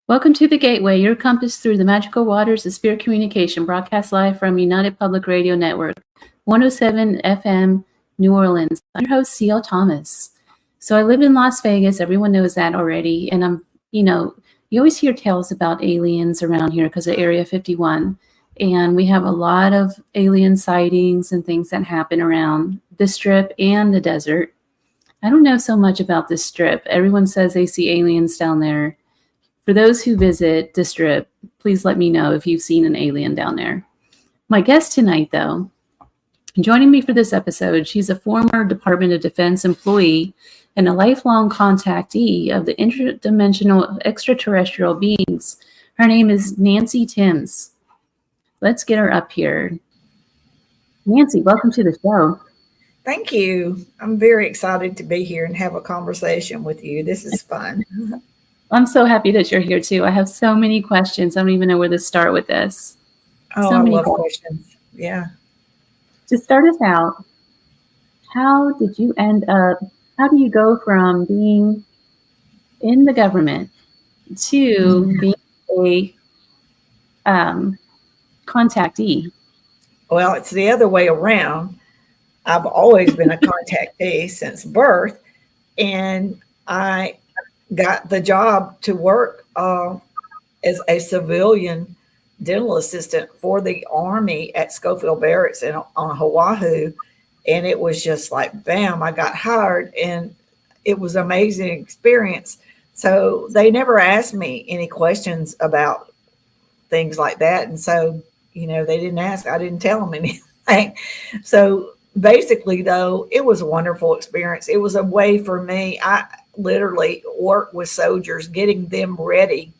Welcome to The Gateway, your compass through the magical waters of spirit communication, broadcast live from United Public Radio Network, 107 FM, New Orleans. I'm your host, C.L. Thomas. So I live in Las Vegas. Everyone knows that already. And you always hear tales about aliens around here because of Area 51. And we have a lot of alien sightings and things that happen around the Strip and the desert. I don't know so much about the Strip. Everyone says they see aliens down there. For those who visit the Strip, please let me know if you've seen an alien down there. My guest tonight, though, joining me for this episode, she's a former Department of Defense employee and a lifelong contactee of the interdimensional extraterrestrial beings. Her name is Nancy Thames. Let's get her up here. Nancy, welcome to the show. Thank you. I'm very excited to be here and have a conversation with you. This is fun. I'm so happy that you're here too. I have so many questions. I don't even know where to start with this. Oh, I love questions. Yeah. To start us out, how do you go from being in the government to being a contactee? Well, it's the other way around. I've always been a contactee since birth, and I got the job to work as a civilian dental assistant for the Army at Schofield Barracks on Oahu. And it was just like, bam, I got hired, and it was an amazing experience. So they never asked me any questions about things like that. And so, they didn't ask, I didn't tell them anything. So basically, though, it was a wonderful experience. It was a way for me. I literally work with soldiers, getting them ready,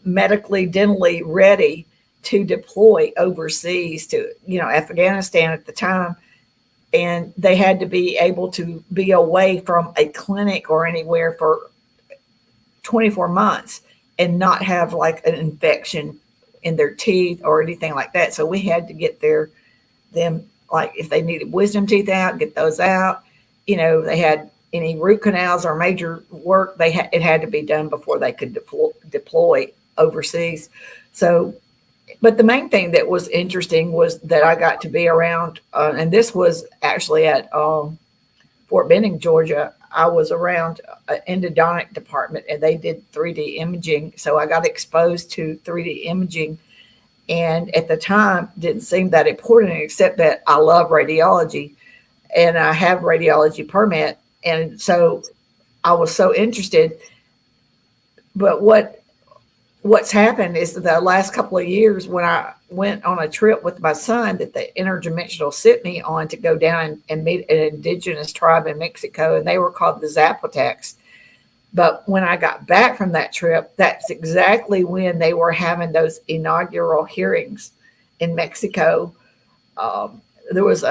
medically, dentally ready to deploy overseas to, Afghanistan at the time. And they had to be able to be away from a clinic or anywhere for 24 months and not have like an infection in their teeth or anything like that. So we had to get them, like if they needed wisdom teeth out, get those out. They had any root canals or major work, it had to be done before they could deploy overseas. So, but the main thing that was interesting was that I got to be around, and this was actually at Fort Benning, Georgia. I was around an endodontic department, and they did 3D imaging. So I got exposed to 3D imaging, and at the time didn't seem that important, except that I love radiology, and I have radiology permit. And so I was so interested. But what's happened is the last couple of years, when I went on a trip with my son that the Interdimensional sent me on to go down and meet an indigenous tribe in Mexico, and they were called the Zapotecs. But when I got back from that trip, that's exactly when they were having those inaugural hearings in Mexico. There was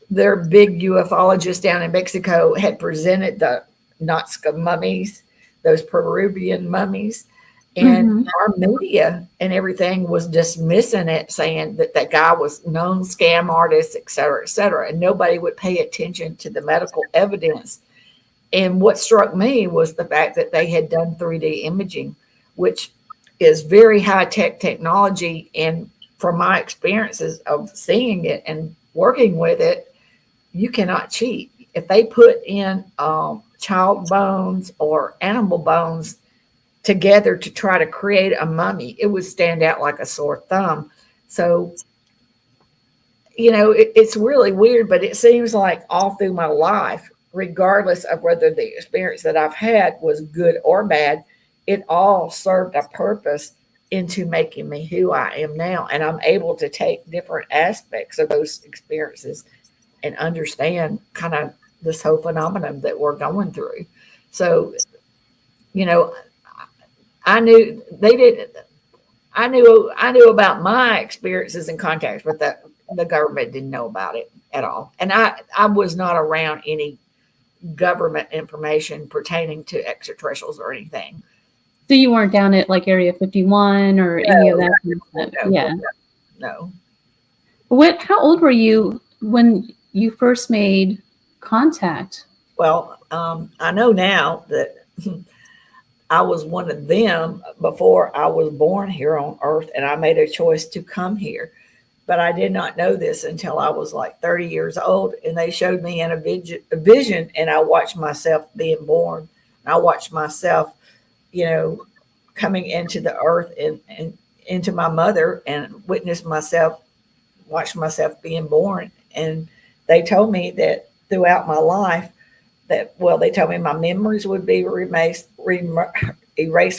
their big ufologist down in Mexico had presented the Nazca mummies, those Peruvian mummies, and our media and everything was dismissing it, saying that that guy was known scam artist, et cetera, and nobody would pay attention to the medical evidence. And what struck me was the fact that they had done 3D imaging, which is very high-tech technology. And from my experiences of seeing it and working with it, you cannot cheat. If they put in child bones or animal bones together to try to create a mummy, it would stand out like a sore thumb. So, it's really weird, but it seems like all through my life, regardless of whether the experience that I've had was good or bad, it all served a purpose into making me who I am now. And I'm able to take different aspects of those experiences and understand kind of this whole phenomenon that we're going through. So, I knew about my experiences and contacts, but the government didn't know about it at all. And I was not around any government information pertaining to extraterrestrials or anything. So you weren't down at like Area 51 or any of that? No. How old were you when you first made contact? Well, I know now that I was one of them before I was born here on earth, and I made a choice to come here. But I did not know this until I was like 30 years old, and they showed me in a vision, and I watched myself being born. I watched myself, you know, coming into the earth and into my mother, and witnessed myself, watched myself being born. And they told me that throughout my life, that, well, they told me my memories would be erased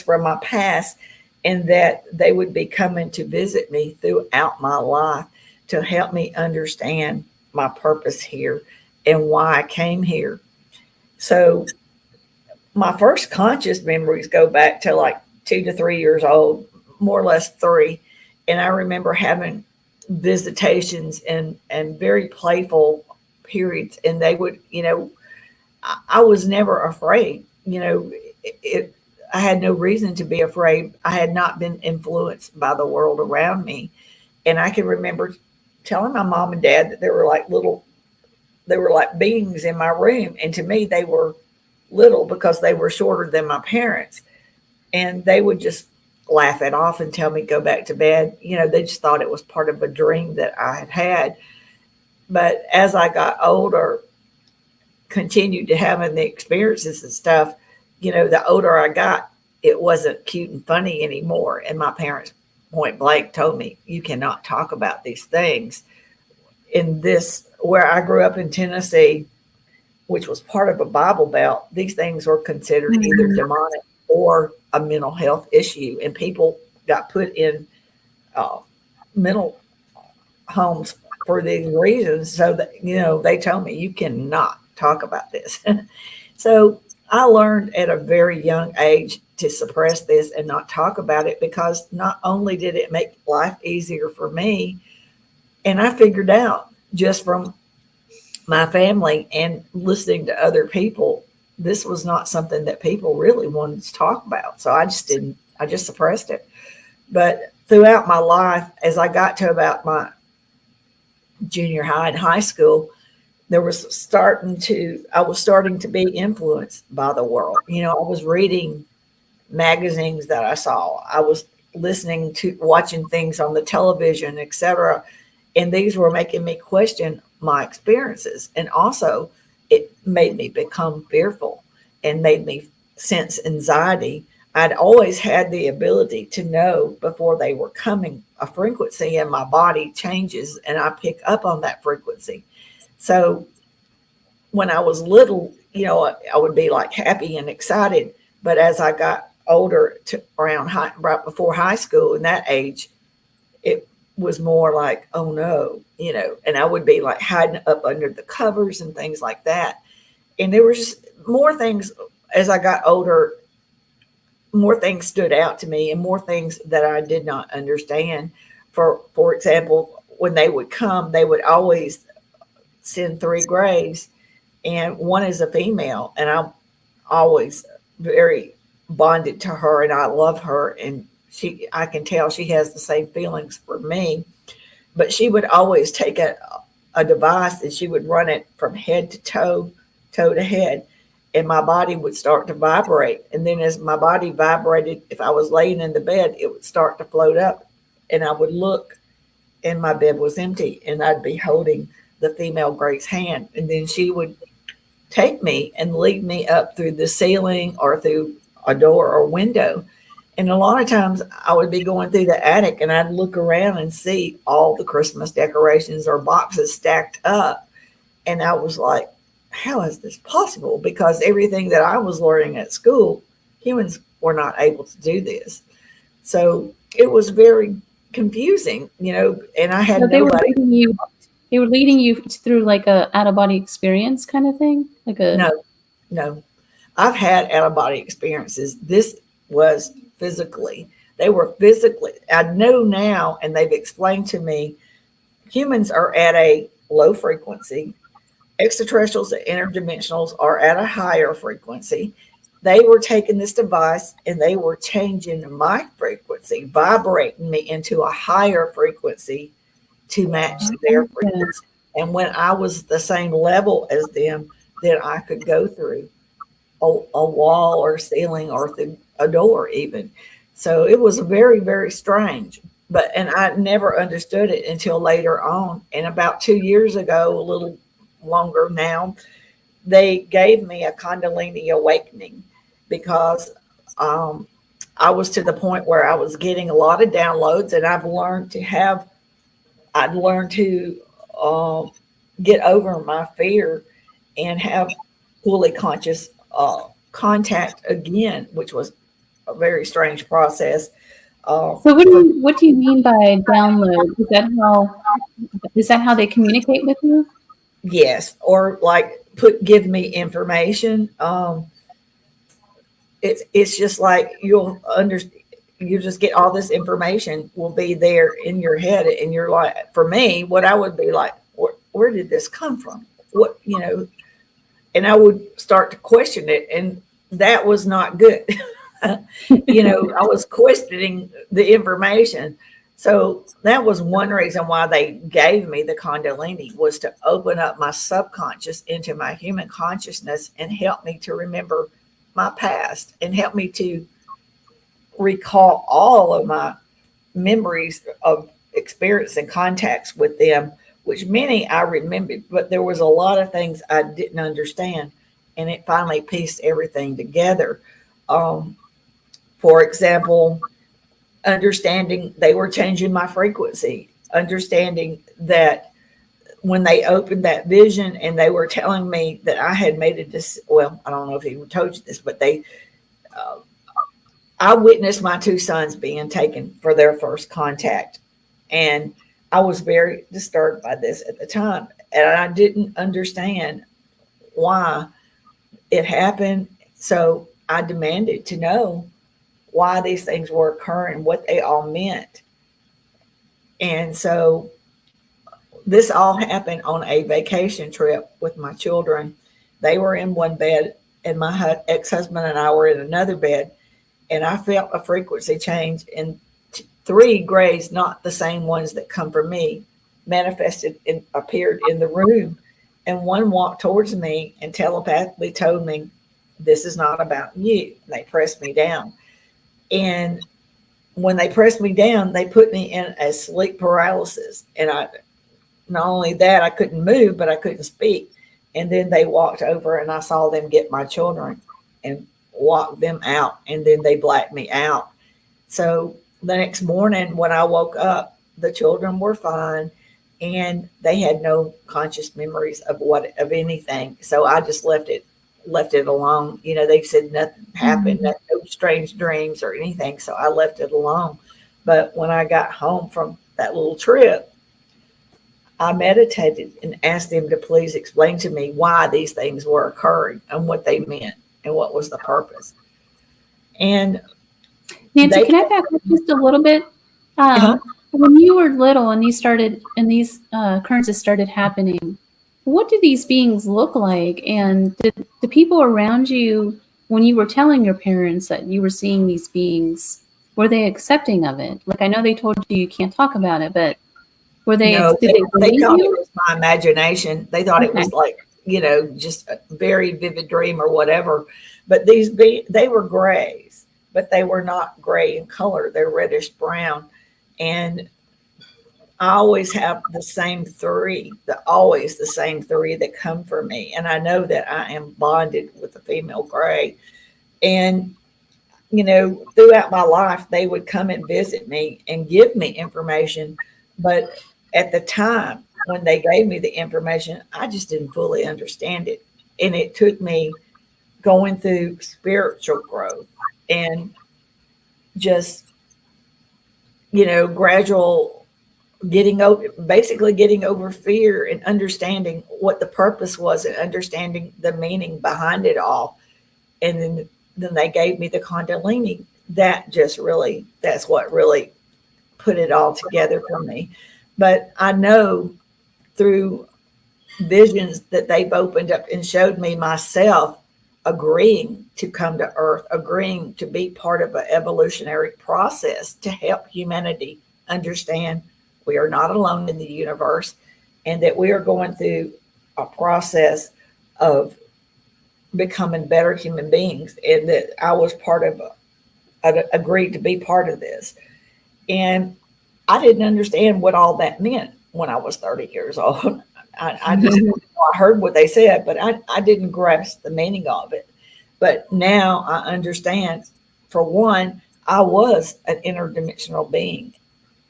from my past, and that they would be coming to visit me throughout my life to help me understand my purpose here and why I came here. So my first conscious memories go back to like 2 to 3 years old, more or less three. And I remember having visitations and very playful periods. And they would, I was never afraid. I had no reason to be afraid. I had not been influenced by the world around me. And I can remember telling my mom and dad that they were like beings in my room. And to me, they were little because they were shorter than my parents. And they would just laugh it off and tell me go back to bed. They just thought it was part of a dream that I had had. But as I got older, continued to having the experiences and stuff, the older I got, it wasn't cute and funny anymore. And my parents point blank told me, you cannot talk about these things. In this, where I grew up in Tennessee, which was part of a Bible Belt, these things were considered either demonic or a mental health issue. And people got put in mental homes for these reasons. So that, they told me, you cannot talk about this. So I learned at a very young age to suppress this and not talk about it, because not only did it make life easier for me, and I figured out just from my family and listening to other people, this was not something that people really wanted to talk about. So I just suppressed it. But throughout my life, as I got to about my junior high and high school, I was starting to be influenced by the world. I was reading magazines that I saw. I was watching things on the television, etc. And these were making me question my experiences. And also it made me become fearful and made me sense anxiety. I'd always had the ability to know before they were coming. A frequency in my body changes and I pick up on that frequency. So when I was little, I would be like happy and excited. But as I got older, to around right before high school, in that age, it was more like, oh no, and I would be like hiding up under the covers and things like that. And there were just more things as I got older, more things stood out to me and more things that I did not understand. For example, when they would come, they would always send 3 grays, and one is a female, and I'm always very bonded to her, and I love her, and I can tell she has the same feelings for me. But she would always take a device and she would run it from head to toe to head, and my body would start to vibrate. And then as my body vibrated, if I was laying in the bed, it would start to float up, and I would look, and my bed was empty, and I'd be holding the female Gray's hand, and then she would take me and lead me up through the ceiling or through a door or window. And a lot of times I would be going through the attic and I'd look around and see all the Christmas decorations or boxes stacked up. And I was like, how is this possible? Because everything that I was learning at school, humans were not able to do this. So it was very confusing, and I had nobody. They were leading you through like a out of body experience kind of thing, No. I've had out of body experiences. This was physically. They were physically. I know now, and they've explained to me, humans are at a low frequency. Extraterrestrials and interdimensionals are at a higher frequency. They were taking this device and they were changing my frequency, vibrating me into a higher frequency to match their frequency. And when I was the same level as them, then I could go through a wall or ceiling or through a door even. So it was very, very strange. And I never understood it until later on. And about 2 years ago, a little longer now, they gave me a Kundalini awakening because I was to the point where I was getting a lot of downloads, and I'd learned to um, get over my fear and have fully conscious contact again, which was a very strange process. So what do you mean by download? Is that how they communicate with you? Yes, or like give me information. It's just like you just get all this information will be there in your head, and you're like, for me, what I would be like, where did this come from? What, and I would start to question it, and that was not good. I was questioning the information. So that was one reason why they gave me the Kundalini, was to open up my subconscious into my human consciousness and help me to remember my past and help me to recall all of my memories of experience and contacts with them, which many I remembered, but there was a lot of things I didn't understand, and it finally pieced everything together. For example, understanding they were changing my frequency, understanding that when they opened that vision and they were telling me that I had made well, I don't know if he told you this, but I witnessed my two sons being taken for their first contact. And I was very disturbed by this at the time. And I didn't understand why it happened. So I demanded to know why these things were occurring, what they all meant. And so this all happened on a vacation trip with my children. They were in one bed, and my ex-husband and I were in another bed. And I felt a frequency change, and three grays, not the same ones that come from me, manifested and appeared in the room. And one walked towards me and telepathically told me, "This is not about you." And they pressed me down. And when they pressed me down, they put me in a sleep paralysis. And not only that, I couldn't move, but I couldn't speak. And then they walked over, and I saw them get my children and walk them out, and then they blacked me out. So the next morning when I woke up, the children were fine, and they had no conscious memories of anything. So I just left it alone. They said nothing happened, no strange dreams or anything. So I left it alone. But when I got home from that little trip, I meditated and asked them to please explain to me why these things were occurring and what they meant and what was the purpose. And Nancy, can I back up just a little bit? When you were little and these occurrences started happening, what did these beings look like? And did the people around you, when you were telling your parents that you were seeing these beings, were they accepting of it? Like, I know they told you can't talk about it, but were they? No, they thought it was my imagination. They thought it was like, just a very vivid dream or whatever. But they were grays, but they were not gray in color. They're reddish brown. And I always have the same three that come for me. And I know that I am bonded with the female gray. And, throughout my life, they would come and visit me and give me information. But at the time when they gave me the information, I just didn't fully understand it. And it took me going through spiritual growth and just, gradual getting over fear and understanding what the purpose was and understanding the meaning behind it all. And then they gave me the Kundalini. That's what really put it all together for me. But I know through visions that they've opened up and showed me myself agreeing to come to Earth, agreeing to be part of an evolutionary process to help humanity understand we are not alone in the universe, and that we are going through a process of becoming better human beings, and that I was part of agreed to be part of this. And I didn't understand what all that meant when I was 30 years old. I just I heard what they said, but I didn't grasp the meaning of it. But now I understand. For one, I was an interdimensional being,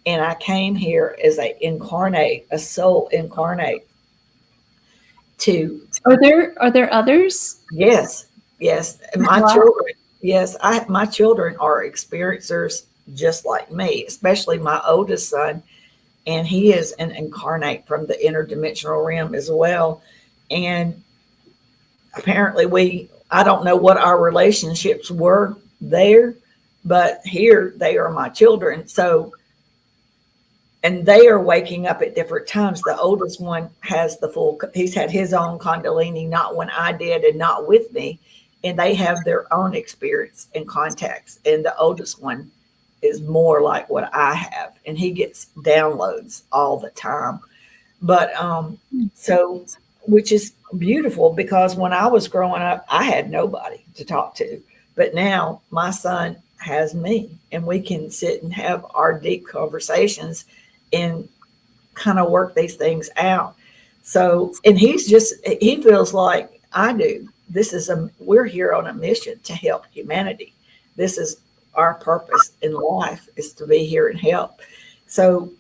and I came here as a soul incarnate to. Are there others? Yes, yes. My Wow. children, yes, my children are experiencers just like me, especially my oldest son, and he is an incarnate from the interdimensional realm as well. And apparently I don't know what our relationships were there, but here they are my children. So, and they are waking up at different times. The oldest one has he's had his own Kundalini, not when I did and not with me. And they have their own experience and contacts. And the oldest one is more like what I have. And he gets downloads all the time. But so, which is beautiful, because when I was growing up, I had nobody to talk to. But now my son has me, and we can sit and have our deep conversations and kind of work these things out. So, and he feels like I do. We're here on a mission to help humanity. This is our purpose in life, is to be here and help. So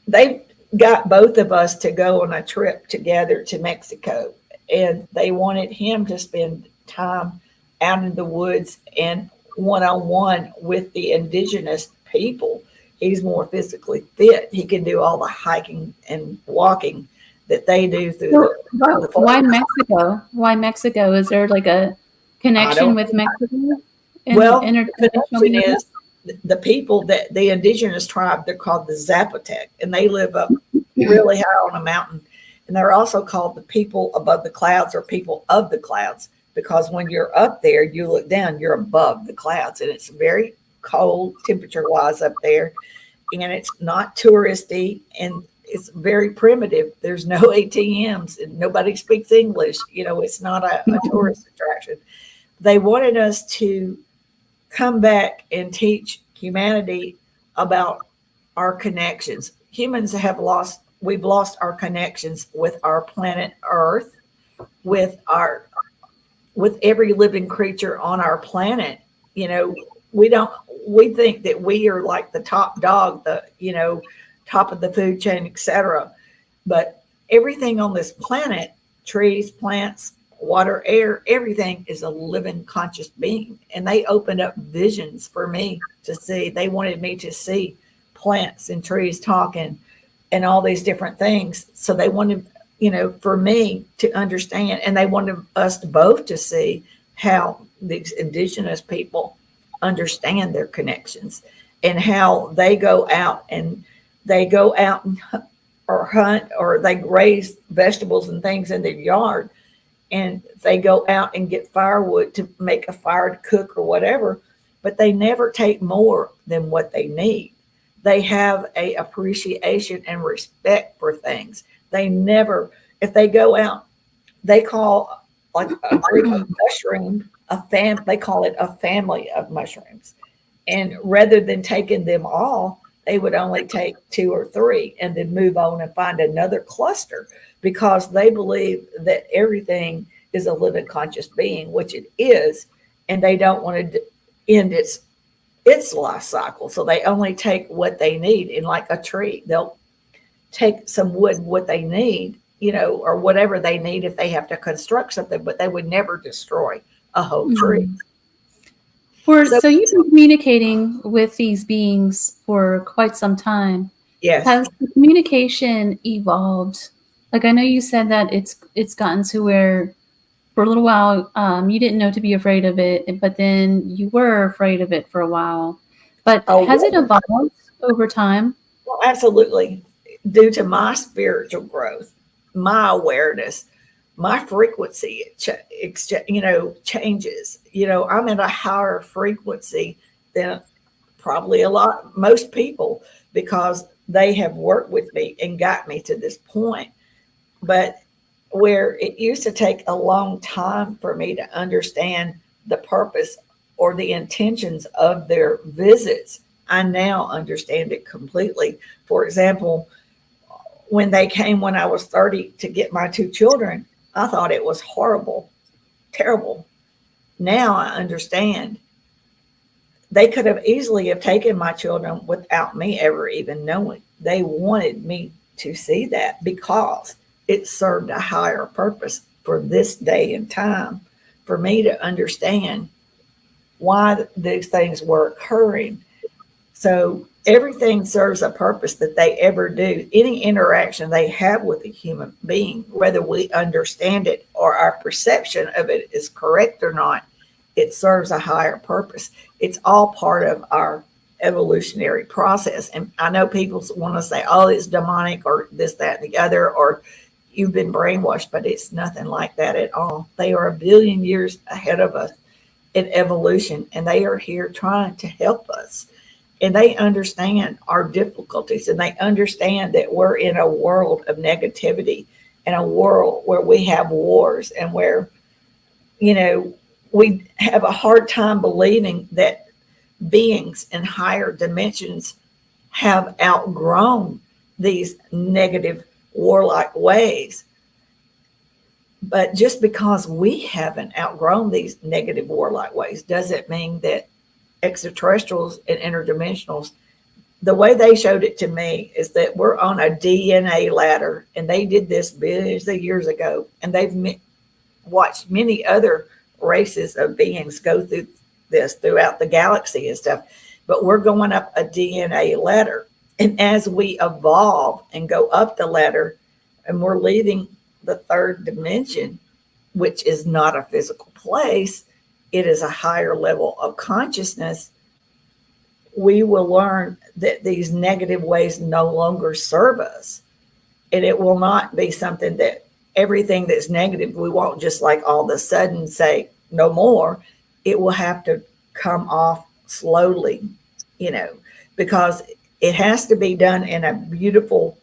they got both of us to go on a trip together to Mexico, and they wanted him to spend time out in the woods and one-on-one with the indigenous people. He's more physically fit. He can do all the hiking and walking that they do through the Why forest. Mexico? Why Mexico? Is there like a connection with Mexico? Well, the Interdimensional connection being? is the people, that the indigenous tribe, they're called the Zapotec, and they live up really high on a mountain. And they're also called the people above the clouds, or people of the clouds, because when you're up there, you look down, you're above the clouds, and it's very cold temperature wise up there. And it's not touristy, and it's very primitive. There's no ATMs, and nobody speaks English. It's not a tourist attraction. They wanted us to come back and teach humanity about our connections. We've lost our connections with our planet Earth, with every living creature on our planet. We think that we are like the top dog, top of the food chain, etc. But everything on this planet, trees, plants, water, air, everything is a living conscious being. And they opened up visions for me to see. They wanted me to see plants and trees talking and all these different things. So they wanted, for me to understand, and they wanted us both to see how these indigenous people understand their connections, and how they go out and or hunt, or they raise vegetables and things in their yard, and they go out and get firewood to make a fire to cook or whatever, but they never take more than what they need. They have a appreciation and respect for things. They never, if they go out, they call like a group of mushrooms they call it a family of mushrooms. And rather than taking them all, they would only take 2 or 3 and then move on and find another cluster, because they believe that everything is a living conscious being, which it is, and they don't want to end its life cycle. So they only take what they need. And like a tree, they'll take some wood, what they need, or whatever they need if they have to construct something, but they would never destroy a whole tree. So you've been communicating with these beings for quite some time. Yes. Has the communication evolved? Like, I know you said that it's gotten to where for a little while you didn't know to be afraid of it, but then you were afraid of it for a while. But has it evolved over time? Well, absolutely. Due to my spiritual growth, my awareness, my frequency, changes. I'm at a higher frequency than probably most people, because they have worked with me and got me to this point. But where it used to take a long time for me to understand the purpose or the intentions of their visits, I now understand it completely. For example, when they came when I was 30 to get my two children, I thought it was horrible, terrible. Now I understand. They could have easily have taken my children without me ever even knowing. They wanted me to see that because it served a higher purpose for this day and time, for me to understand why these things were occurring. So everything serves a purpose that they ever do. Any interaction they have with a human being, whether we understand it or our perception of it is correct or not, it serves a higher purpose. It's all part of our evolutionary process. And I know people want to say, oh, it's demonic or this, that, and the other, or you've been brainwashed, but it's nothing like that at all. They are a billion years ahead of us in evolution, and they are here trying to help us. And they understand our difficulties, and they understand that we're in a world of negativity, and a world where we have wars, and where, we have a hard time believing that beings in higher dimensions have outgrown these negative warlike ways. But just because we haven't outgrown these negative warlike ways doesn't mean that extraterrestrials and interdimensionals, the way they showed it to me is that we're on a DNA ladder, and they did this billions of years ago, and they've watched many other races of beings go through this throughout the galaxy and stuff. But we're going up a DNA ladder, and as we evolve and go up the ladder, and we're leaving the third dimension, which is not a physical place, it is a higher level of consciousness, we will learn that these negative ways no longer serve us. And it will not be something that everything that's negative, we won't just like all of a sudden say no more. It will have to come off slowly, because it has to be done in a beautiful,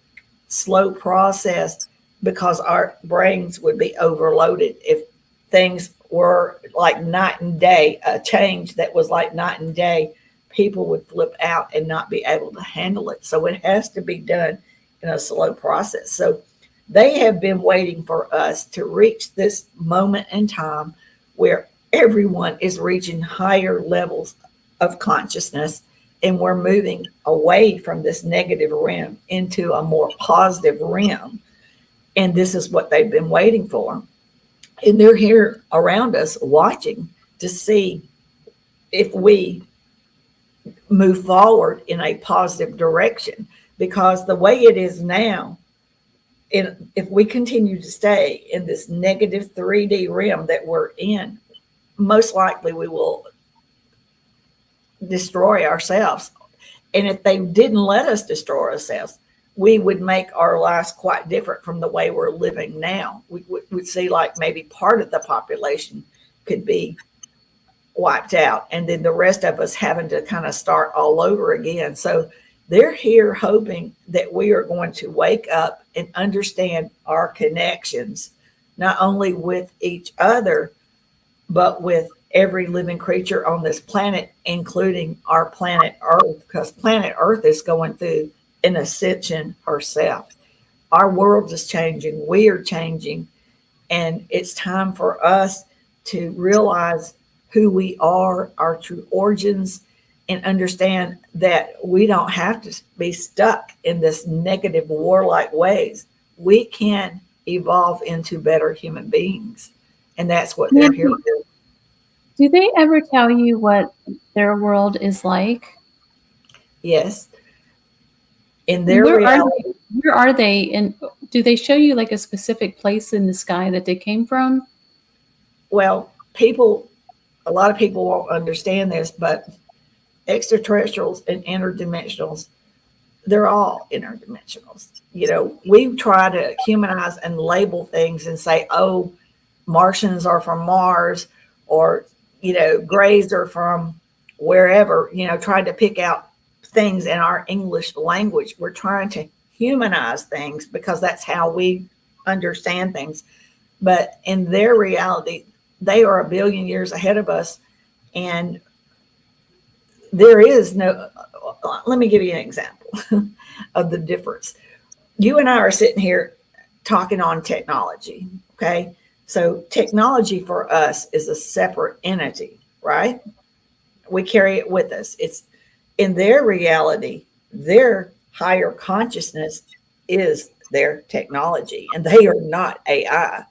slow process, because our brains would be overloaded if things were like night and day, a change that was like night and day. People would flip out and not be able to handle it. So it has to be done in a slow process. So they have been waiting for us to reach this moment in time where everyone is reaching higher levels of consciousness, and we're moving away from this negative realm into a more positive realm. And this is what they've been waiting for. And they're here around us watching to see if we move forward in a positive direction. Because the way it is now, if we continue to stay in this negative 3D realm that we're in, most likely we will destroy ourselves. And if they didn't let us destroy ourselves, we would make our lives quite different from the way we're living now. We would see like maybe part of the population could be wiped out, and then the rest of us having to kind of start all over again. So they're here hoping that we are going to wake up and understand our connections, not only with each other, but with every living creature on this planet, including our planet Earth, because planet Earth is going through an ascension herself. Our world is changing. We are changing. And it's time for us to realize who we are, our true origins, and understand that we don't have to be stuck in this negative warlike ways. We can evolve into better human beings. And that's what they're here to do. Do they ever tell you what their world is like? Yes. In their reality. Where are they? And do they show you like a specific place in the sky that they came from? Well, a lot of people won't understand this, but extraterrestrials and interdimensionals, they're all interdimensionals. We try to humanize and label things and say, oh, Martians are from Mars, or, Greys are from wherever, trying to pick out things in our English language. We're trying to humanize things because that's how we understand things. But in their reality, they are a billion years ahead of us, And there is no, let me give you an example of the difference. You and I are sitting here talking on technology, okay? So technology for us is a separate entity, right? We carry it with us. It's in their reality, their higher consciousness is their technology, and they are not AI,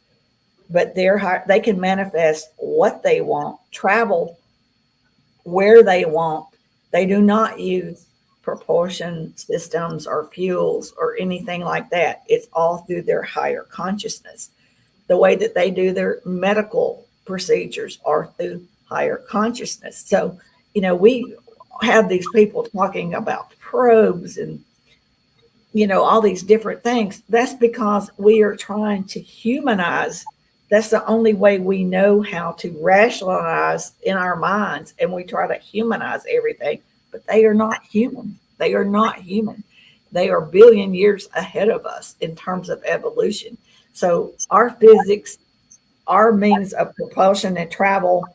but they can manifest what they want, travel where they want. They do not use propulsion systems or fuels or anything like that. It's all through their higher consciousness. The way that they do their medical procedures are through higher consciousness. So, we have these people talking about probes and, all these different things. That's because we are trying to humanize. That's the only way we know how to rationalize in our minds, and we try to humanize everything, but they are not human. They are not human. They are billion years ahead of us in terms of evolution. So our physics, our means of propulsion and travel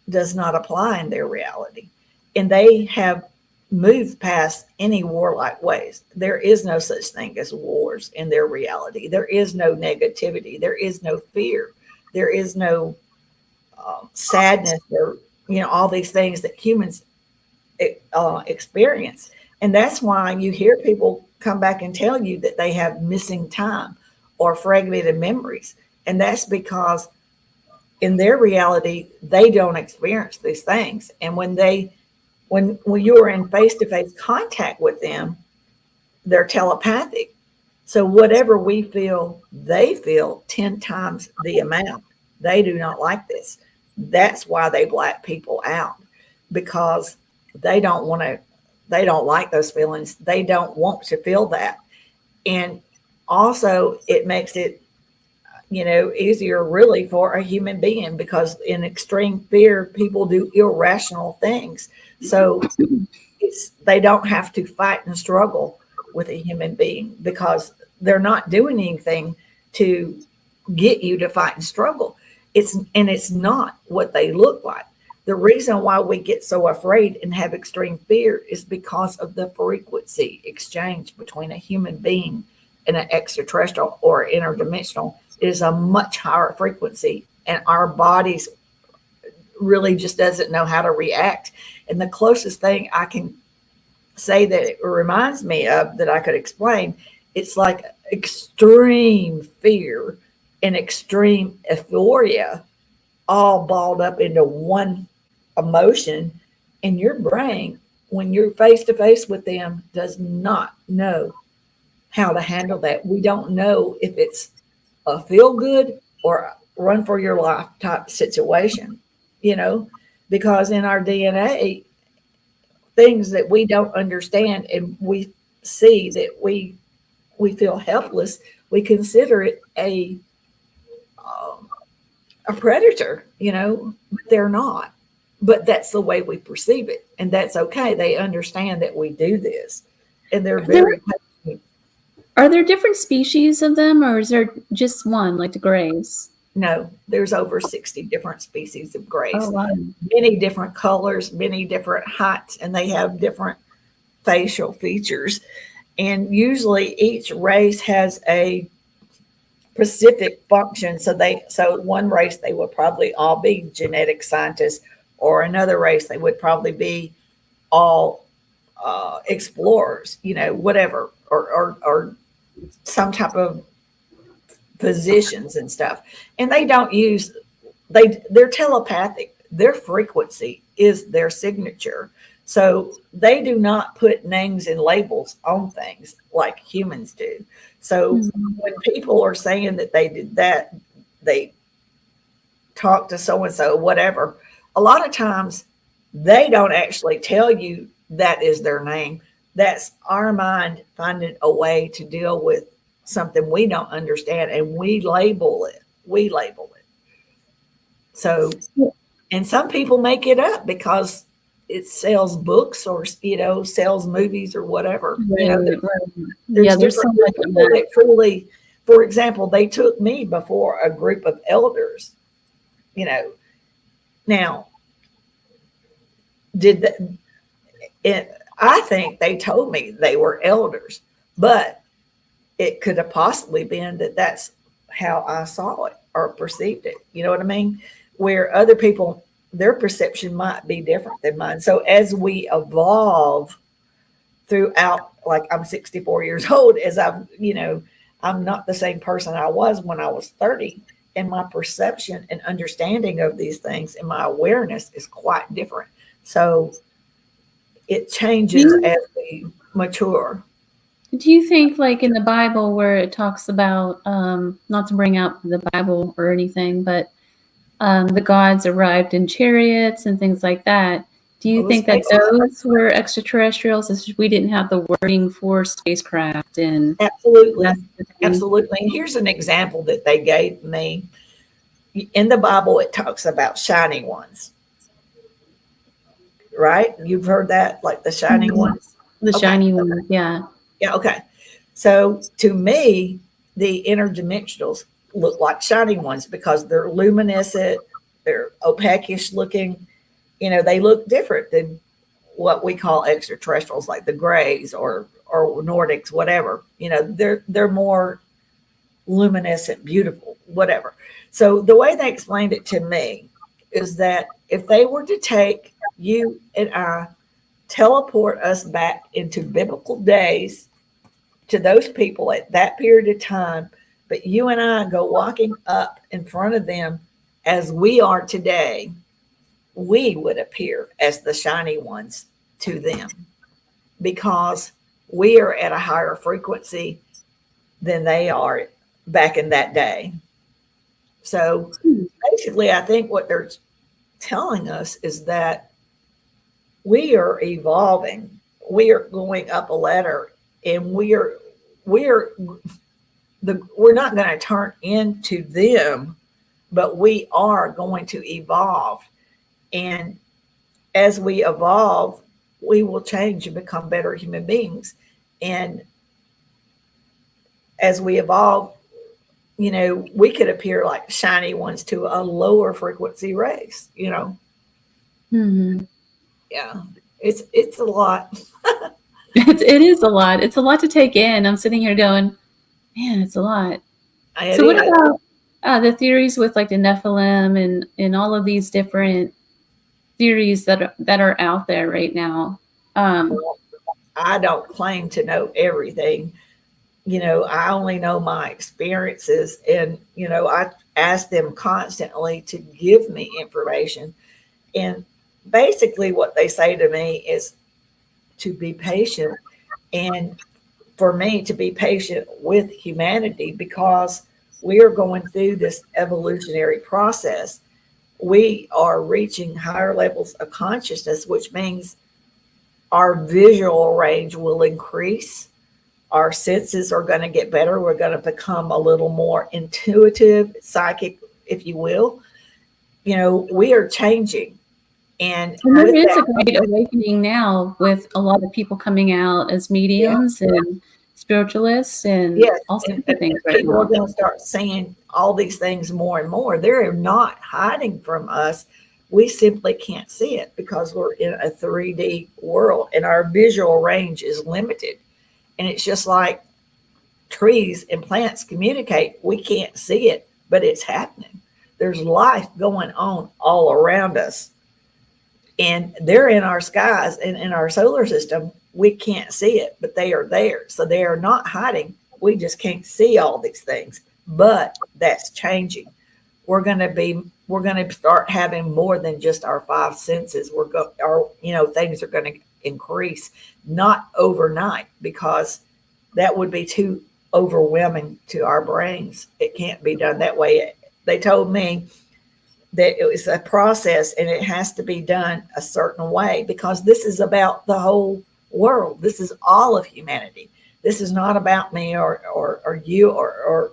does not apply in their reality. And they have moved past any warlike ways. There is no such thing as wars in their reality. There is no negativity. There is no fear. There is no sadness or, all these things that humans experience. And that's why you hear people come back and tell you that they have missing time or fragmented memories. And that's because in their reality, they don't experience these things. And when you're in face-to-face contact with them, they're telepathic. So whatever we feel, they feel 10 times the amount. They do not like this. That's why they black people out, because they don't like those feelings. They don't want to feel that. And also it makes it, easier really for a human being, because in extreme fear, people do irrational things. So they don't have to fight and struggle with a human being, because they're not doing anything to get you to fight and struggle. It's not what they look like. The reason why we get so afraid and have extreme fear is because of the frequency exchange between a human being and an extraterrestrial or interdimensional. It is a much higher frequency, and our bodies really just doesn't know how to react. And the closest thing I can say that it reminds me of that I could explain, it's like extreme fear and extreme euphoria all balled up into one emotion. And your brain, when you're face to face with them, does not know how to handle that. We don't know if it's a feel good or a run for your life type situation, because in our DNA, things that we don't understand and we see that we feel helpless, we consider it a predator, but they're not. But that's the way we perceive it, and that's okay. They understand that we do this, and they're very. Are there different species of them, or is there just one, like the grays? No, there's over 60 different species of grays. Oh, wow. Many different colors, many different heights, and they have different facial features. And usually each race has a specific function. So one race, they would probably all be genetic scientists, or another race, they would probably be all explorers, whatever, or some type of physicians and stuff. And they don't use, they're telepathic. Their frequency is their signature. So they do not put names and labels on things like humans do. So when people are saying that they did that, they talked to so-and-so, whatever, a lot of times they don't actually tell you that is their name. That's our mind finding a way to deal with something we don't understand, and we label it. So, and some people make it up because it sells books or, sells movies or whatever. There's different people that truly, for example, they took me before a group of elders, Now, did I think they told me they were elders, but it could have possibly been that that's how I saw it or perceived it. You know what I mean? Where other people, their perception might be different than mine. So as we evolve throughout, like I'm 64 years old, as I'm not the same person I was when I was 30. And my perception and understanding of these things and my awareness is quite different. So it Do changes you, as we mature. do you think, like in the Bible, where it talks about, not to bring out the Bible or anything, but the gods arrived in chariots and things like that? Do you Well, the think that space, those were extraterrestrials? It's just we didn't have the wording for spacecraft and absolutely, that's the thing. absolutely. And here's an example that they gave me. In the Bible, it talks about shining ones, right? You've heard that, like the shining Mhm. ones. The Okay. shiny ones, yeah. Yeah. Okay. So to me, the interdimensionals look like shining ones because they're luminescent, they're opaquish looking. They look different than what we call extraterrestrials, like the Greys or Nordics, whatever. They're more luminescent, beautiful, whatever. So the way they explained it to me is that if they were to take you and I, teleport us back into biblical days to those people at that period of time, but you and I go walking up in front of them as we are today, we would appear as the shiny ones to them because we are at a higher frequency than they are back in that day. So Hmm. basically, I think what they're telling us is that we are evolving. We are going up a ladder, and we're we're not going to turn into them, but we are going to evolve. And as we evolve, we will change and become better human beings. And as we evolve, we could appear like shiny ones to a lower frequency race. Mhm. Yeah. It's a lot. It is a lot. It's a lot to take in. I'm sitting here going, man, it's a lot. It So what is. about the theories with like the Nephilim and all of these different theories that are out there right now? Um, Well, I don't claim to know everything. I only know my experiences, and I ask them constantly to give me information. And basically what they say to me is to be patient, and for me to be patient with humanity because we are going through this evolutionary process. We are reaching higher levels of consciousness, which means our visual range will increase. Our senses are going to get better. We're going to become a little more intuitive, psychic, if you will. We are changing. And and there with is a that, great awakening now with a lot of people coming out as yeah, mediums and spiritualists and yes. all And, sorts of and things right people are now. going to start seeing all these things more and more. They're not hiding from us. We simply can't see it because we're in a 3D world and our visual range is limited. And it's just like trees and plants communicate. We can't see it, but it's happening. There's life going on all around us, and they're in our skies and in our solar system. We can't see it, but they are there. So they are not hiding. We just can't see all these things, but that's changing. We're going to start having more than just our five senses. Things are going to increase, not overnight, because that would be too overwhelming to our brains. It can't be done that way. They told me that it was a process and it has to be done a certain way because this is about the whole world. This is all of humanity. This is not about me or you or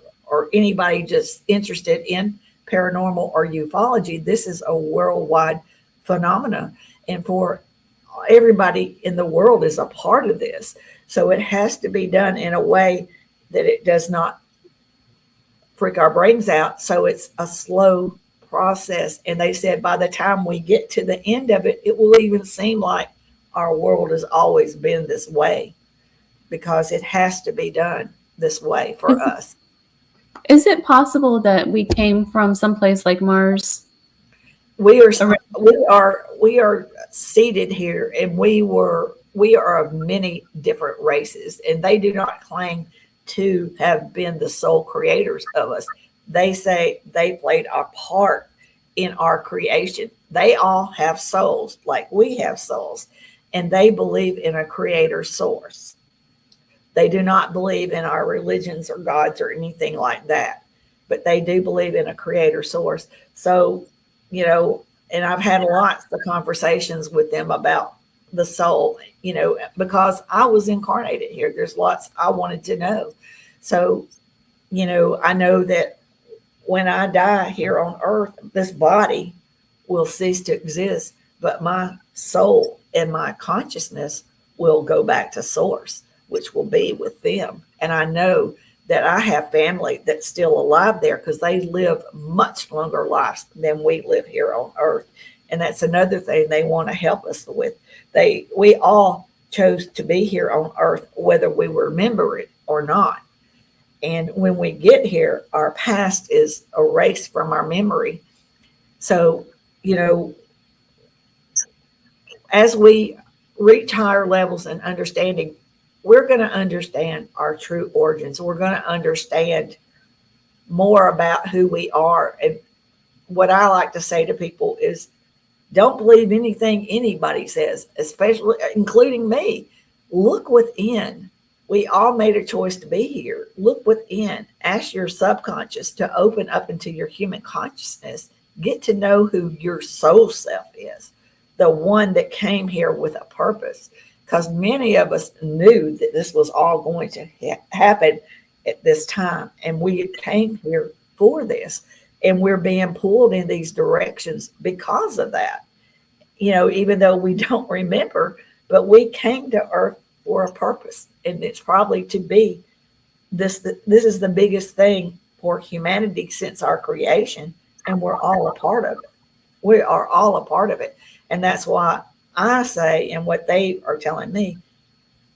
anybody just interested in paranormal or ufology. This is a worldwide phenomenon. And for everybody in the world is a part of this. So it has to be done in a way that it does not freak our brains out. So it's a slow process. And they said by the time we get to the end of it, it will even seem like our world has always been this way, because it has to be done this way for us. Is it possible that we came from someplace like Mars? We are seated here, and we are of many different races, and they do not claim to have been the sole creators of us. They say they played a part in our creation. They all have souls like we have souls, and they believe in a creator source. They do not believe in our religions or gods or anything like that, but they do believe in a creator source. So, and I've had lots of conversations with them about the soul, because I was incarnated here. There's lots I wanted to know. So, I know that when I die here on earth, this body will cease to exist, but my soul and my consciousness will go back to source, which will be with them. And I know that I have family that's still alive there, because they live much longer lives than we live here on earth. And that's another thing they want to help us with. We all chose to be here on earth, whether we remember it or not. And when we get here, our past is erased from our memory. So, as we reach higher levels and understanding, we're going to understand our true origins. We're going to understand more about who we are. And what I like to say to people is, don't believe anything anybody says, especially including me. Look within. We all made a choice to be here. Look within. Ask your subconscious to open up into your human consciousness. Get to know who your soul self is, the one that came here with a purpose. Because many of us knew that this was all going to happen at this time. And we came here for this. And we're being pulled in these directions because of that. Even though we don't remember, but we came to Earth for a purpose. And it's probably to be this. This is the biggest thing for humanity since our creation. And we're all a part of it. We are all a part of it. And that's why I say, and what they are telling me,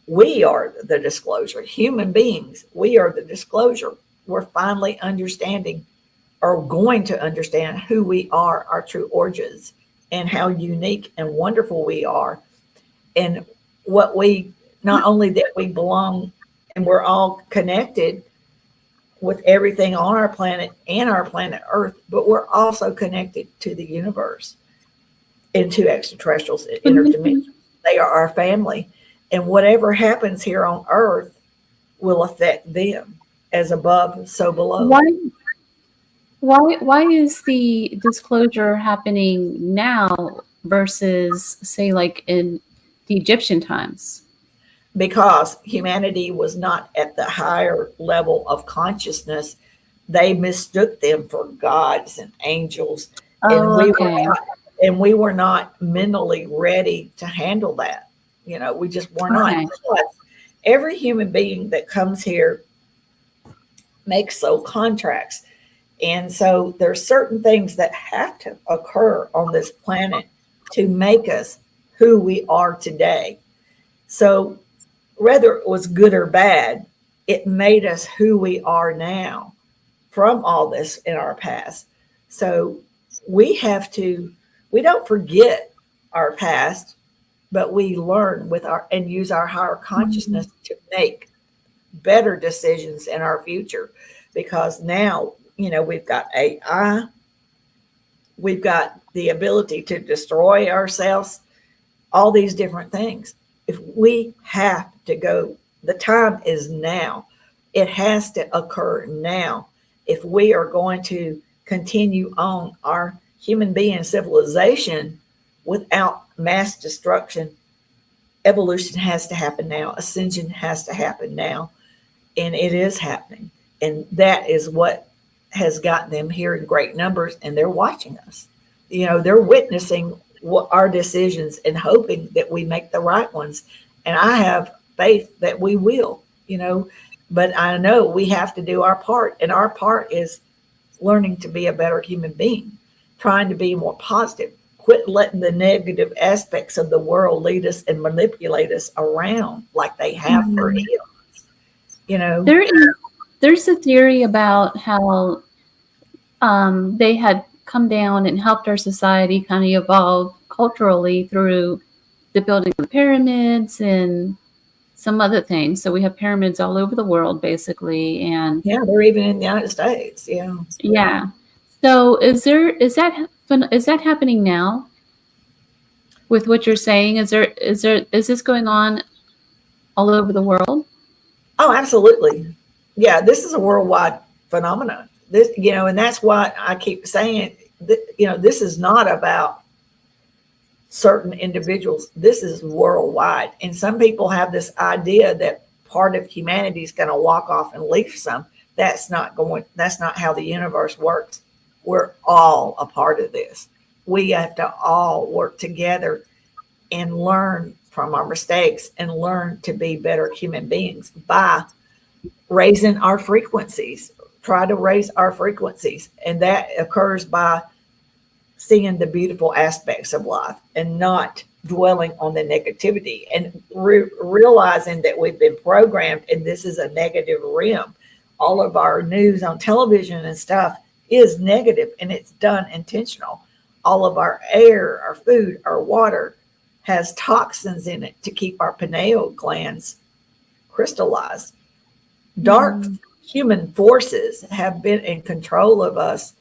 we are the disclosure. Human beings, we are the disclosure. We're finally understanding, or going to understand, who we are, our true origins, and how unique and wonderful we are. And what not only that we belong and we're all connected with everything on our planet and our planet Earth, but we're also connected to the universe and to extraterrestrials and interdimensional. They are our family. And whatever happens here on Earth will affect them. As above, so below. Why is the disclosure happening now versus, say, like in the Egyptian times? Because humanity was not at the higher level of consciousness. They mistook them for gods and angels. And we were not mentally ready to handle that. We just were not. Because every human being that comes here makes soul contracts. And so there's certain things that have to occur on this planet to make us who we are today. So whether it was good or bad, it made us who we are now from all this in our past. So we don't forget our past, but we learn and use our higher consciousness to make better decisions in our future. Because now, we've got AI, we've got the ability to destroy ourselves, all these different things. If we have to go, the time is now. It has to occur now. If we are going to continue on our human being civilization without mass destruction, evolution has to happen now. Ascension has to happen now. And it is happening. And that is what has gotten them here in great numbers. And they're watching us. They're witnessing our decisions and hoping that we make the right ones. And I have faith that we will, but I know we have to do our part. And our part is learning to be a better human being. trying to be more positive. Quit letting the negative aspects of the world lead us and manipulate us around like they have for Mhm. eons. You know, There's a theory about how they had come down and helped our society kind of evolve culturally through the building of the pyramids and some other things. So we have pyramids all over the world, basically, and yeah, they're even in the United States. Yeah. yeah. So is that happening now with what you're saying? Is this going on all over the world? Oh, absolutely. Yeah, this is a worldwide phenomenon. This, you know, and that's why I keep saying that, you know, this is not about certain individuals. This is worldwide. And some people have this idea that part of humanity is going to walk off and leave some. That's not how the universe works. We're all a part of this. We have to all work together and learn from our mistakes and learn to be better human beings by raising our frequencies. Try to raise our frequencies. And that occurs by seeing the beautiful aspects of life and not dwelling on the negativity and realizing that we've been programmed and this is a negative realm. All of our news on television and stuff is negative and it's done intentional. All of our air, our food, our water has toxins in it to keep our pineal glands crystallized. Dark human forces have been in control of us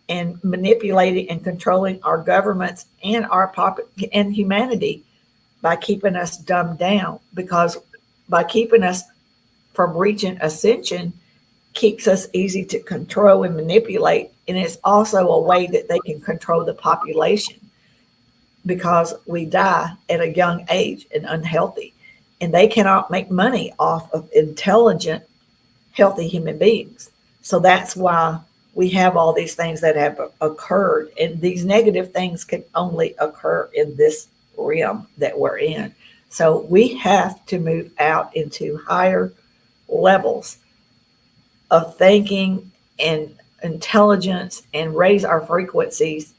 and manipulating and controlling our governments and and humanity by keeping us dumbed down, because by keeping us from reaching ascension keeps us easy to control and manipulate, and it's also a way that they can control the population because we die at a young age and unhealthy, and they cannot make money off of intelligent, healthy human beings. So that's why we have all these things that have occurred, and these negative things can only occur in this realm that we're in. So we have to move out into higher levels of thinking and intelligence and raise our frequencies.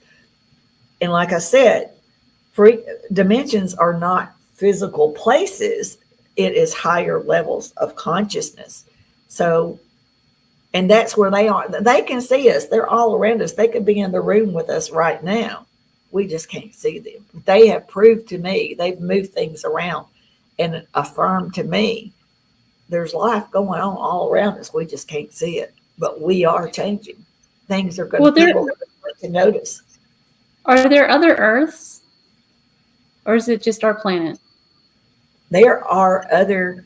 And like I said, dimensions are not physical places, it is higher levels of consciousness. So, and that's where they are. They can see us. They're all around us. They could be in the room with us right now. We just can't see them. They have proved to me, they've moved things around and affirmed to me there's life going on all around us. We just can't see it. But we are changing. Things are going to, people are going to notice. Are there other Earths? Or is it just our planet? There are other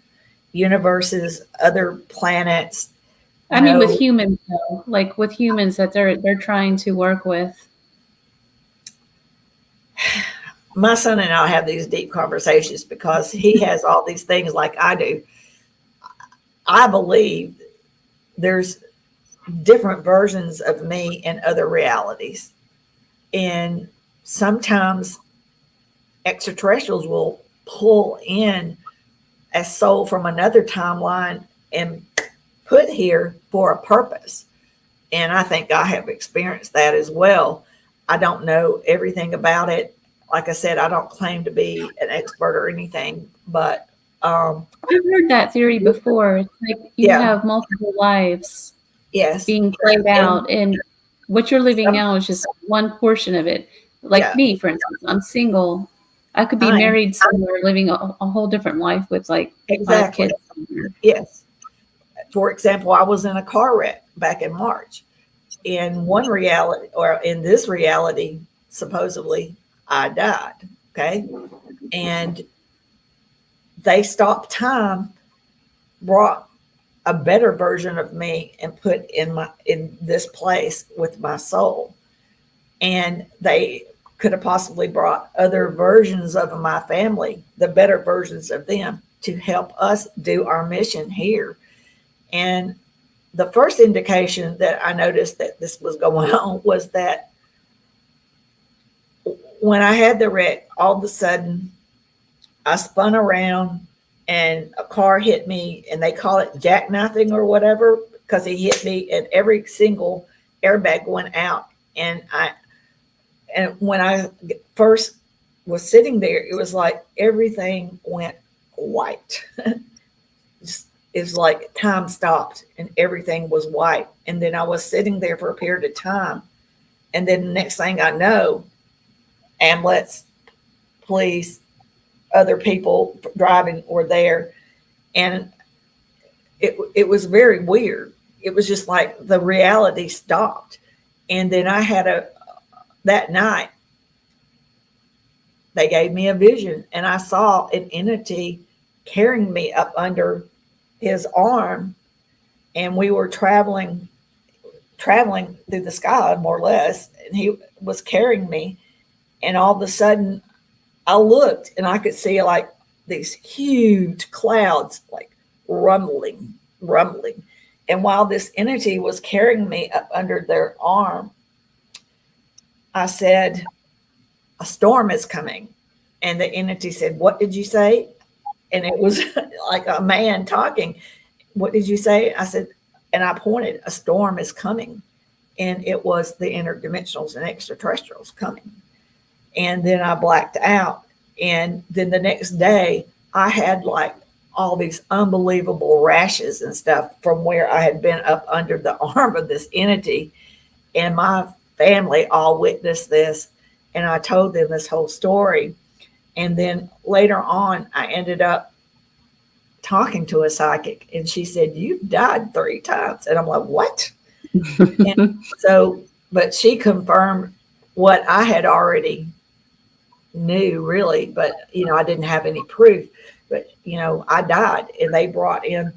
universes, other planets. I mean, with humans, though, like with humans that they're trying to work with. My son and I have these deep conversations because he has all these things like I do. I believe there's different versions of me in other realities. And sometimes extraterrestrials will pull in a soul from another timeline and put here for a purpose. And I think I have experienced that as well. I don't know everything about it. Like I said, I don't claim to be an expert or anything, but I've heard that theory before. It's like you have multiple lives being played out, and what you're living now is just one portion of it. Like me, for instance, I'm single. I could be married somewhere, living a whole different life with like 5 kids. Yes. For example, I was in a car wreck back in March. In one reality, or in this reality, supposedly I died. Okay. And they stopped time, brought a better version of me and put in this place with my soul. And they could have possibly brought other versions of my family, the better versions of them, to help us do our mission here. And the first indication that I noticed that this was going on was that when I had the wreck, all of a sudden I spun around and a car hit me, and they call it jackknifing or whatever, because he hit me and every single airbag went out. And And when I first was sitting there, it was like everything went white. It's like time stopped and everything was white. And then I was sitting there for a period of time. And then the next thing I know, ambulance, police, other people driving were there. And it was very weird. It was just like the reality stopped. And then I had that night, they gave me a vision and I saw an entity carrying me up under his arm. And we were traveling through the sky, more or less. And he was carrying me. And all of a sudden I looked and I could see like these huge clouds, like rumbling. And while this entity was carrying me up under their arm, I said, a storm is coming. And the entity said, what did you say? And it was like a man talking. What did you say? I said, and I pointed, a storm is coming. And it was the interdimensionals and extraterrestrials coming. And then I blacked out. And then the next day, I had like all these unbelievable rashes and stuff from where I had been up under the arm of this entity. And my family all witnessed this. And I told them this whole story. And then later on, I ended up talking to a psychic. And she said, you've died 3 times. And I'm like, what? And so, but she confirmed what I had already knew, really. But, I didn't have any proof. But, I died. And they brought in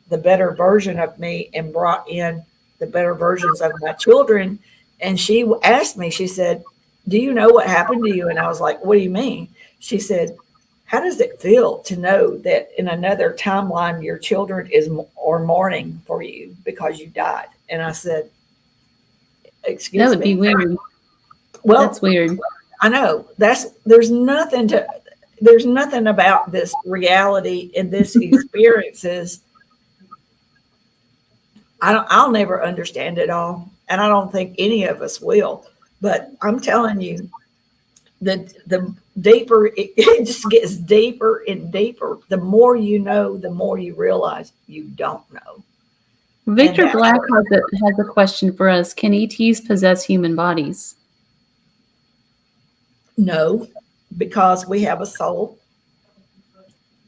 the better version of me and brought in the better versions of my children. And she asked me, she said, do you know what happened to you? And I was like, what do you mean? She said, how does it feel to know that in another timeline, your children are mourning for you because you died? And I said, excuse me. That would be weird. Well, that's weird. I know there's nothing about this reality and this experiences. I'll never understand it all. And I don't think any of us will. But I'm telling you, the deeper, it just gets deeper and deeper. The more you know, the more you realize you don't know. Victor Black has a question for us. Can ETs possess human bodies? No, because we have a soul.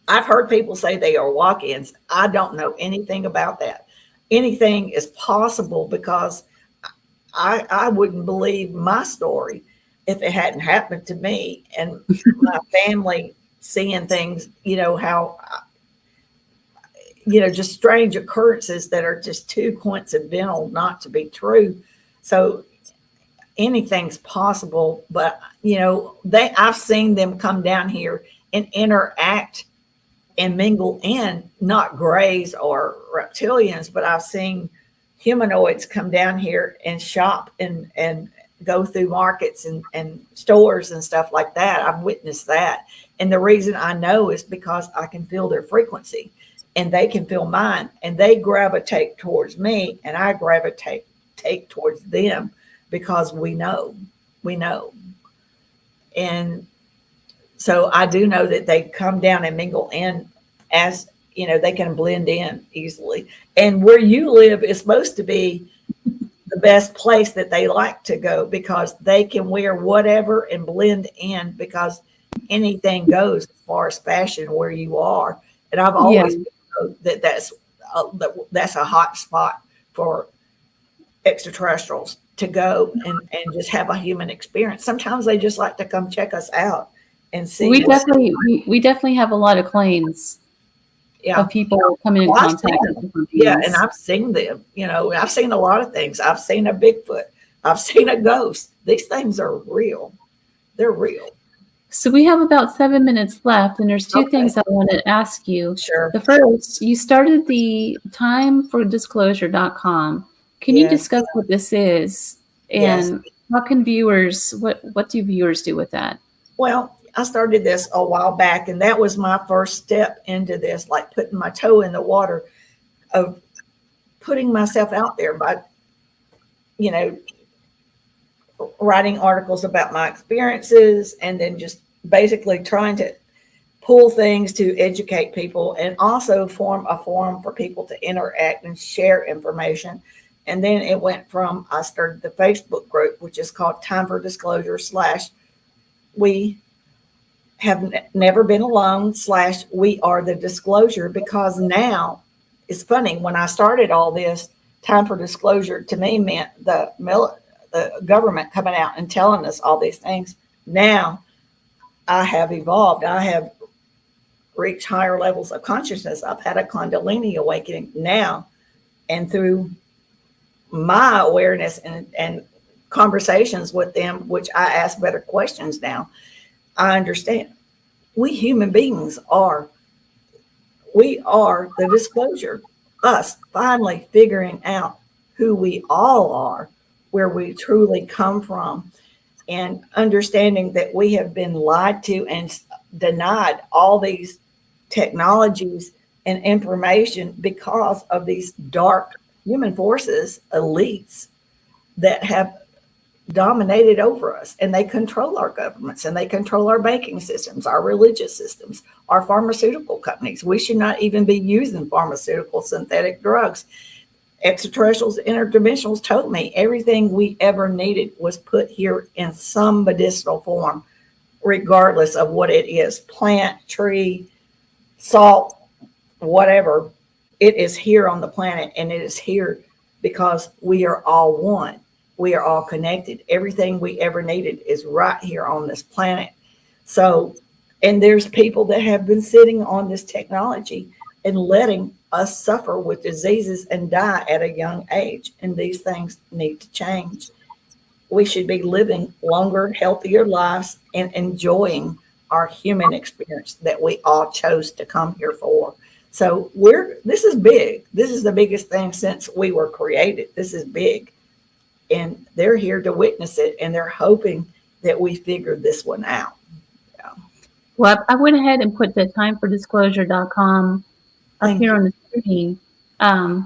I've heard people say they are walk-ins. I don't know anything about that. Anything is possible because I wouldn't believe my story if it hadn't happened to me and my family seeing things, how, just strange occurrences that are just too coincidental not to be true. So anything's possible, but, I've seen them come down here and interact and mingle in, not grays or reptilians, but I've seen humanoids come down here and shop and go through markets and stores and stuff like that. I've witnessed that. And the reason I know is because I can feel their frequency and they can feel mine and they gravitate towards me and I gravitate towards them because we know. And so I do know that they come down and mingle in as, they can blend in easily. And where you live is supposed to be the best place that they like to go because they can wear whatever and blend in because anything goes as far as fashion where you are. And I've always known that that's a hot spot for extraterrestrials to go and just have a human experience. Sometimes they just like to come check us out and see. We definitely have a lot of claims. Yeah. Of people coming in contact with them. Yeah, and I've seen them. I've seen a lot of things. I've seen a Bigfoot. I've seen a ghost. These things are real. They're real. So we have about 7 minutes left, and there's two things I want to ask you. Sure. The first, you started the timefordisclosure.com. Can you discuss what this is? And how can viewers, what do viewers do with that? Well, I started this a while back, and that was my first step into this, like putting my toe in the water of putting myself out there by, writing articles about my experiences, and then just basically trying to pull things to educate people, and also form a forum for people to interact and share information. And then it went from, I started the Facebook group, which is called Time for Disclosure / we have never been alone / we are the disclosure. Because now it's funny, when I started all this, Time for Disclosure to me meant the government coming out and telling us all these things. Now I have evolved. I have reached higher levels of consciousness. I've had a Kundalini awakening now, and through my awareness and conversations with them, which I ask better questions now, I understand we human beings are the disclosure. Us finally figuring out who we all are, where we truly come from, and understanding that we have been lied to and denied all these technologies and information because of these dark human forces, elites that have dominated over us, and they control our governments, and they control our banking systems, our religious systems, our pharmaceutical companies. We should not even be using pharmaceutical synthetic drugs. Extraterrestrials, interdimensionals told me everything we ever needed was put here in some medicinal form, regardless of what it is, plant, tree, salt, whatever. It is here on the planet, and it is here because we are all one. We are all connected. Everything we ever needed is right here on this planet. So, and there's people that have been sitting on this technology and letting us suffer with diseases and die at a young age. And these things need to change. We should be living longer, healthier lives and enjoying our human experience that we all chose to come here for. So this is big. This is the biggest thing since we were created. This is big. And they're here to witness it, and they're hoping that we figure this one out. Yeah. Well, I went ahead and put the timefordisclosure.com up here on the screen. I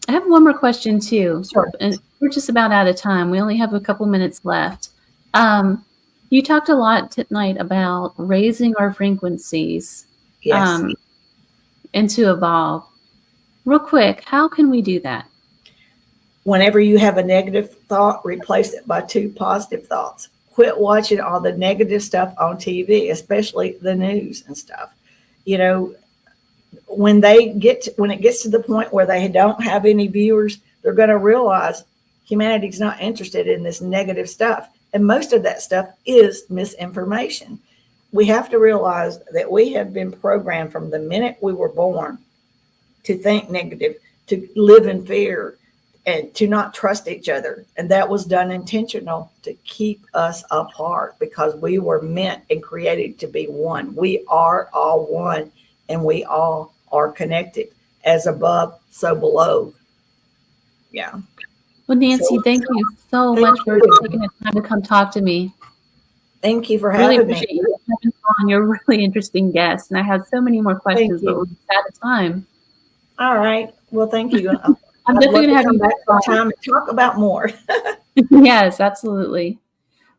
have one more question too. Sure. And we're just about out of time. We only have a couple minutes left. You talked a lot tonight about raising our frequencies, Yes. and to evolve. Real quick, how can we do that? Whenever you have a negative thought, replace it by 2 positive thoughts. Quit watching all the negative stuff on TV, especially the news and stuff. You know, when it gets to the point where they don't have any viewers, they're going to realize humanity's not interested in this negative stuff. And most of that stuff is misinformation. We have to realize that we have been programmed from the minute we were born to think negative, to live in fear, and to not trust each other. And that was done intentional to keep us apart, because we were meant and created to be one. We are all one, and we all are connected. As above, so below. Yeah. Well, Nancy, thank you so much for taking the time to come talk to me. Thank you for Really having me. appreciate you having on. You're a really interesting guest, and I have so many more questions, but we're out of time. All right. Well, thank you. I'm definitely going to have you back sometime and talk about more. Yes, absolutely.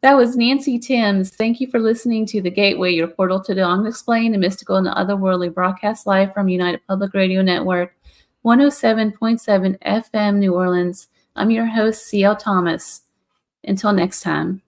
That was Nancy Thames. Thank you for listening to The Gateway, your portal to the unexplained, the mystical, and the otherworldly, broadcast live from United Public Radio Network, 107.7 FM, New Orleans. I'm your host, C.L. Thomas. Until next time.